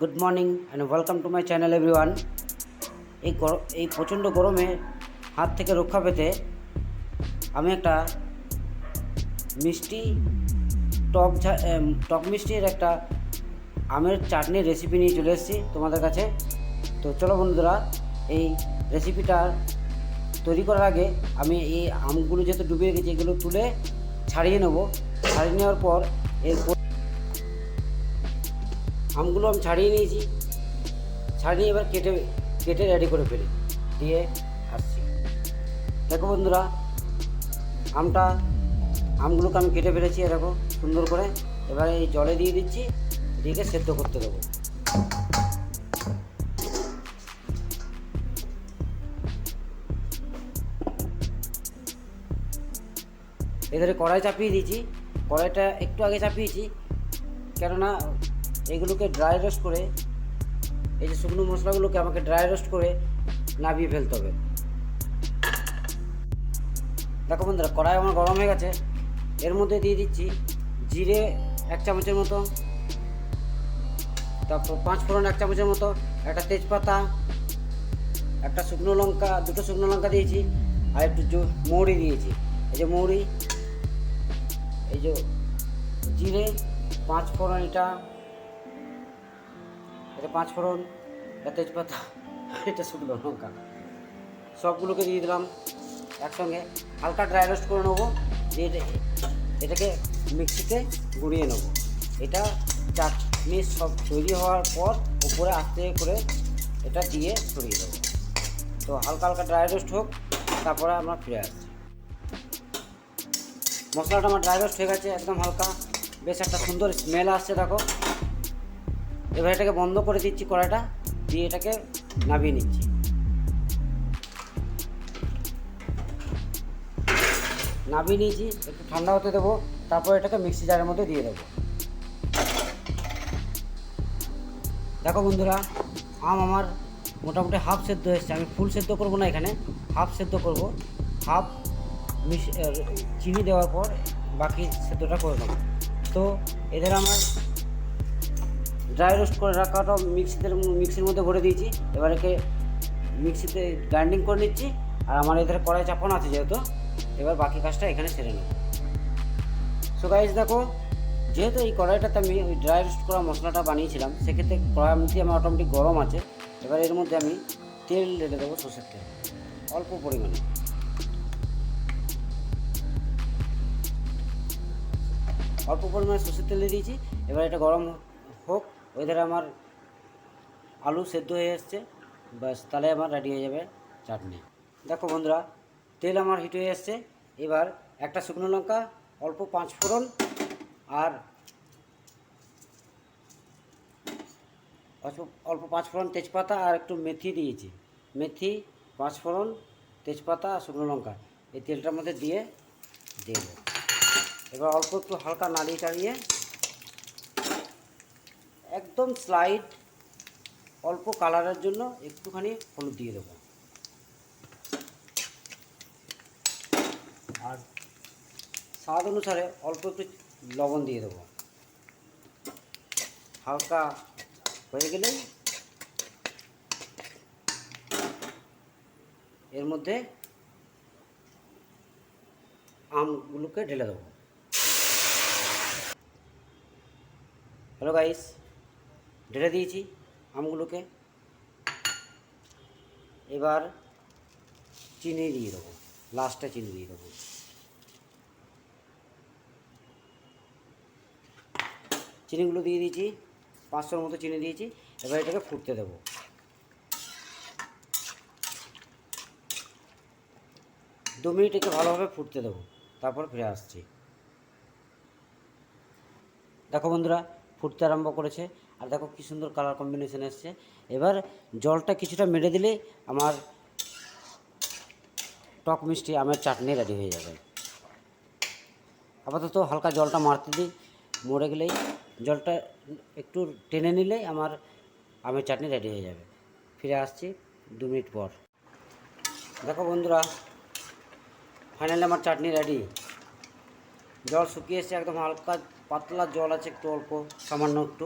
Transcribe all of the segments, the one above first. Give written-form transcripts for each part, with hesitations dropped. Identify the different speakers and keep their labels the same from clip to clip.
Speaker 1: Good morning and welcome to my channel everyone. এই প্রচণ্ড গরমে হাত থেকে রক্ষা পেতে আমি একটা মিষ্টি টক মিষ্টির একটা আমের চাটনির রেসিপি নিয়ে চলে এসেছি তোমাদের কাছে। তো চলো বন্ধুরা, এই রেসিপিটা তৈরি করার আগে আমি এই আমগুলো যেহেতু ডুবিয়ে গেছি এগুলো তুলে ছাড়িয়ে নেব। ছাড়িয়ে নেওয়ার পর আমগুলো আমি ছাড়িয়ে নিয়েছি, ছাড়িয়ে এবার কেটে কেটে রেডি করে ফেলি দিয়ে আসছি। দেখো বন্ধুরা, আমগুলোকে আমি কেটে ফেলেছি এরকম সুন্দর করে। এবারে এই জলে দিয়ে দিচ্ছি, দিয়ে সেদ্ধ করতে দেবো। এবারে কড়াই চাপিয়ে দিয়েছি, কড়াইটা একটু আগে চাপিয়েছি কেননা এগুলোকে ড্রাই রোস্ট করে, এই যে শুকনো মশলাগুলোকে আমাকে ড্রাই রোস্ট করে নামিয়ে ফেলতে হবে। দেখো বন্ধুরা, কড়াই আমার গরম হয়ে গেছে। এর মধ্যে দিয়ে দিচ্ছি জিরে 1 চামচের মতো, তারপর 5 ফোড়ন 1 চামচের মতো, একটা তেজপাতা, একটা শুকনো লঙ্কা, দুটো শুকনো লঙ্কা দিয়েছি, আর একটু মৌরি দিয়েছি। এই যে মৌরি, এই যে জিরে, 5 ফোড়ন, এটা 5 ফোড়ন, এটা তেজপাতা, এটা শুকনো লঙ্কা, সবগুলোকে দিয়ে দিলাম একসঙ্গে। হালকা ড্রাই রোস্ট করে নেবো, দিয়ে এটাকে মিক্সিতে গুঁড়িয়ে নেবো। এটা চাটনি সব তৈরি হওয়ার পর উপরে আস্তে করে এটা দিয়ে ছড়িয়ে দেবো। তো হালকা হালকা ড্রাই রোস্ট হোক, তারপরে আমরা ফিরে আসছি। মশলাটা আমার ড্রাই রোস্ট হয়ে গেছে একদম হালকা, বেশ একটা সুন্দর স্মেল আসছে দেখো। এবার এটাকে বন্ধ করে দিচ্ছি কড়াইটা, দিয়ে এটাকে নামিয়ে নিচ্ছি। নামিয়ে নিয়েছি, একটু ঠান্ডা হতে দেবো, তারপর এটাকে মিক্সি জারের মধ্যে দিয়ে দেবো। দেখো বন্ধুরা, আম আমার মোটামুটি হাফ সেদ্ধ এসছে। আমি ফুল সেদ্ধ করব না, এখানে হাফ সেদ্ধ করব। হাফ চিনি দেওয়ার পর বাকি সেদ্ধটা করে নেবো। তো এদের আমার ড্রাই রোস্ট করে রাখাটা মিক্সির মধ্যে ভরে দিয়েছি। এবার একে মিক্সিতে গ্রাইন্ডিং করে নিচ্ছি। আর আমার এদের কড়াই চাপানো আছে যেহেতু, এবার বাকি কাজটা এখানে সেরে নেব। সো গাইস দেখো, যেহেতু এই কড়াইটাতে আমি ওই ড্রাই রোস্ট করা মশলাটা বানিয়েছিলাম, সেক্ষেত্রে কড়াইটি আমার অটোমেটিক গরম আছে। এবার এর মধ্যে আমি তেল ঢেলে দেবো, সরষের তেল অল্প পরিমাণে। অল্প পরিমাণে সরষের তেল দিয়ে দিয়েছি। এবার এটা গরম হোক, ওই ধারে আমার আলু সেদ্ধ হয়ে এসছে, ব্যাস তাহলে আমার রেডি হয়ে যাবে চাটনি। দেখো বন্ধুরা, তেল আমার হিট হয়ে এসছে। এবার একটা শুকনো লঙ্কা, অল্প 5 ফোড়ন, আর অল্প 5 ফোড়ন, তেজপাতা, আর একটু মেথি দিয়েছি। মেথি, 5 ফোড়ন, তেজপাতা আর শুকনো লঙ্কা এই তেলটার মধ্যে দিয়ে দেব। এবার অল্প একটু হালকা নাড়িয়ে চাড়িয়ে একদম স্লাইড অল্প কালারের জন্য একটুখানি হলুদ দিয়ে দেবো, আর স্বাদ অনুসারে অল্প একটু লবণ দিয়ে দেবো। হালকা হয়ে গেলেই এর মধ্যে আমগুলোকে ঢেলে দেবো। হ্যালো গাইস, ঢেলে দিয়েছি আমগুলোকে। এবার চিনি দিয়ে দেবো, লাস্টে চিনি দিয়ে দেবো। চিনিগুলো দিয়ে দিয়েছি, 500-র মতো চিনি দিয়েছি। এবার এটাকে ফুটতে দেবো। 2 মিনিট একে ভালোভাবে ফুটতে দেবো, তারপর ফিরে আসছি। দেখো বন্ধুরা, ফুটতে আরম্ভ করেছে, আর দেখো কী সুন্দর কালার কম্বিনেশন এসছে। এবার জলটা কিছুটা মেরে দিলে আমার টক মিষ্টি আমের চাটনি রেডি হয়ে যাবে। আপাতত হালকা জলটা মারতে দিই, মরে গেলেই জলটা একটু টেনে নিলেই আমার আমের চাটনি রেডি হয়ে যাবে। ফিরে আসছি 2 মিনিট পর। দেখো বন্ধুরা, ফাইনালি আমার চাটনি রেডি। জল শুকিয়ে এসছে, একদম হালকা পাতলা জল আছে, একটু অল্প সামান্য একটু।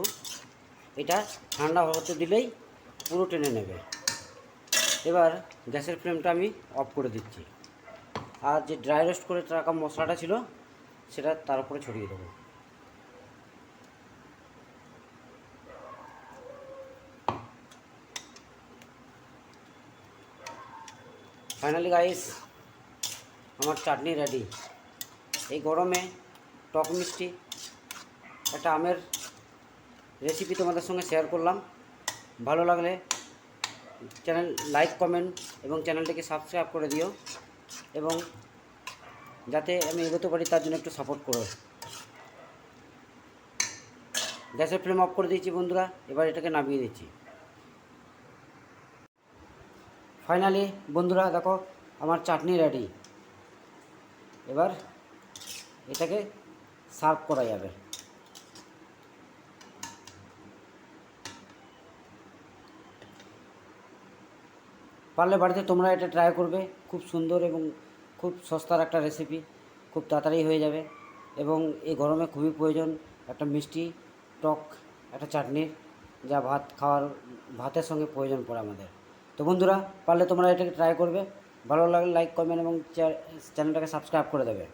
Speaker 1: এটা ঠান্ডা হতে দিলেই পুরো টেনে নেবে। এবার গ্যাসের ফ্লেমটা আমি অফ করে দিচ্ছি, আর যে ড্রাই রোস্ট করে রাখা মশলাটা ছিল সেটা তার উপরে ছড়িয়ে দেবো। ফাইনালি গাইস, আমার চাটনি রেডি। এই গরমে টক মিষ্টি একটা আমের রেসিপি তোমাদের সঙ্গে শেয়ার করলাম। ভালো লাগলে চ্যানেল লাইক, কমেন্ট এবং চ্যানেলটিকে সাবস্ক্রাইব করে দিও, এবং যাতে আমি এগোতে পারি তার জন্য একটু সাপোর্ট করো। গ্যাসের ফ্লেম অফ করে দিয়েছি বন্ধুরা, এবার এটাকে নামিয়ে দিচ্ছি। ফাইনালি বন্ধুরা দেখো, আমার চাটনি রেডি। এবার এটাকে সার্ভ করা যাবে। পারলে বাড়িতে তোমরা এটা ট্রাই করবে। খুব সুন্দর এবং খুব সস্তার একটা রেসিপি, খুব তাড়াতাড়ি হয়ে যাবে, এবং এই গরমে খুবই প্রয়োজন একটা মিষ্টি টক একটা চাটনির, যা ভাতের সঙ্গে প্রয়োজন পড়ে আমাদের। তো বন্ধুরা, পারলে তোমরা এটাকে ট্রাই করবে। ভালো লাগলে লাইক, কমেন্ট এবং চ্যানেলটাকে সাবস্ক্রাইব করে দেবে।